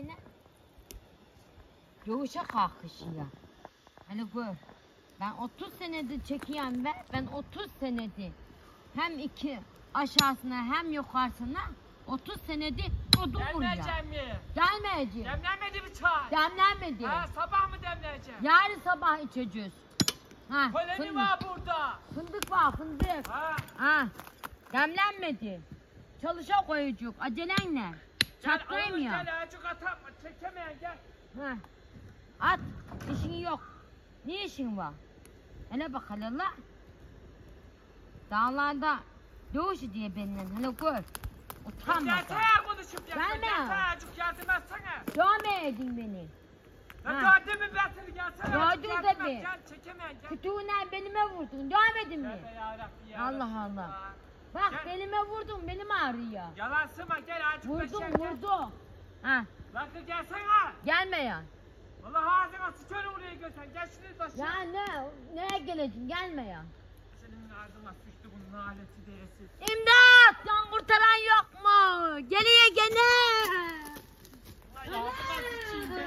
gene. Yoğuşa kalkışı ya. Hani gör. Ben 30 senedir çekiyorum ben 30 senedir hem iki aşağısına hem yukarısına 30 senedir odun vuruyor. Demleyeceğim mi? Gelmeyeceğim. Demlenmedi mi çay? Demlenmedi. Ha, sabah mı demleyeceğim? Yarın sabah içeceğiz. Ha, Koleni var burada. fındık var fındık. Ha. Ha, demlenmedi. Çalışa koyacak. Acelen ne? Çaktırayım ya. Gel azıcık atam. Çekemeyen gel. Ha. At. İşin yok. Ne işin var? Hele bak hele la. Dağlarda doğuşu diye benden. Hele gör. Utanma. Gelsene konuşup gel. Gelme. Gelsene azıcık yardım etsene. Dövme edin beni. Lan Ha. gördün mü ben seni gelsene. Gördüm azıcık yardım et, tabii. Gel çekemeyen gel. Kutuğuna belime vurdun. Dövmedin mi? Tövbe yarabbim ya. Allah Resulallah. Allah. Bak Gel. belime vurdun. Belim ağrıyor. Yalan söyleme gel azıcık Vurdum beşer, gel. vurdum. Ha. Lan kız gelsene. Gelme ya. Allah ağzına sıçanı oraya götür. Gel şuraya taşı. Ya neye geleceksin? Gelme ya. Senin ağzına sıçtı bunun aleti değilsin. İmdat! Can kurtaran yok mu? Geliyor gene. Ay ağzına sıçayım be.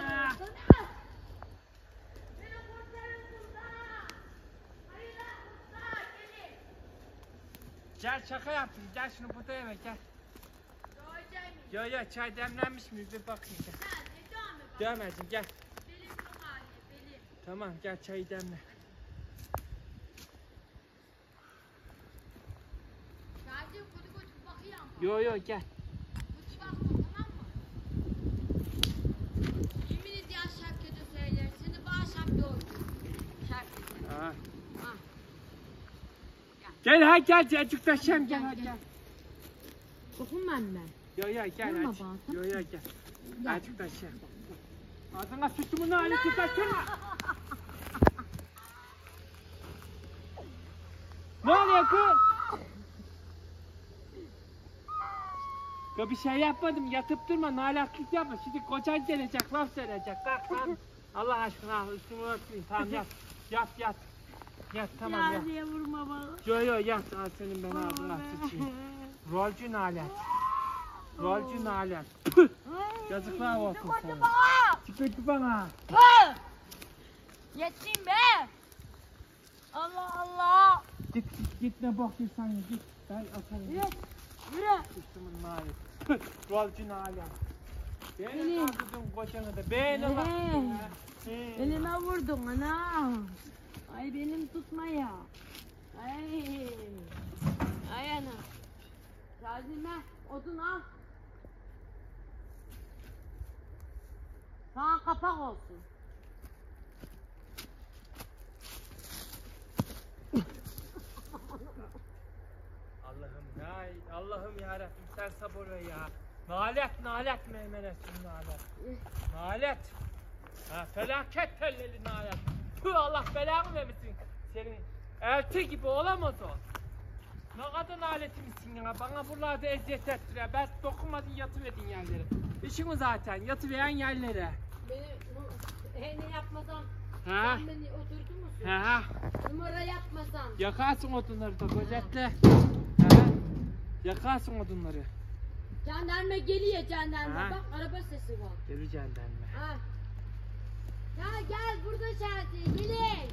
Gel şaka yaptım. Gel şunu burada eve gel. Yo çay demlenmiş mi? Bir bakayım gel. Dövmedin gel. Tamam gel çayı demle. Yo gel. Ha. Gel gel azıcık taşıyayım gel hadi gel. Dokunma ben. Yo gel Vurma azıcık. bana. Yo gel. Azıcık taşıyayım. Ağzına sıçtı bunun aleti taşıyma. Ne oluyor kız? Ya bir şey yapmadım, yatıp durma, nalaklık yapma. Şimdi kocan gelecek, laf söyleyecek. Kalk lan. Allah aşkına üstümü örtmeyin. Tamam yat. Yat tamam yat. Diye vurma bana. Yo yat. Al senin ben ağzına sıçayım. Rolcü nalet. Rolcü nalet. Yazıklar olsun sana. Çıkırttı bana. Yeteyim be. Allah Allah. Git ne bok sen git. Ben atarım. Yürü. Üstümün nalet. Rolcü nalet. Beni kaldırdın kocanı da. Beni baktın ya. Elime vurdun ana. Ay benim tutma ya. Ay ana. Razime odun al. Sana kapak olsun. Allah'ım yarabbim sen sabır ver ya. Nalet meymenesin nalet. Ha felaket telleli nalet. Tüh Allah belanı vermesin senin. Elti gibi olamaz o. Ne kadar naletimsin ya. Bana buralarda eziyet ettiriyor. Ben dokunmadın yatıverdin yerlere. İşin o zaten yatıveren yerlere. Beni ne yapmasam Ha? sen beni oturdun musun? Ha? Numara yapmasam. Yakarsın odunları da gözetle. Ha? Yakarsın odunları. Jandarma geliyor jandarma. Ha. Bak araba sesi var. Geleceğim ben. Ha. Ya gel burada şarkı gelin.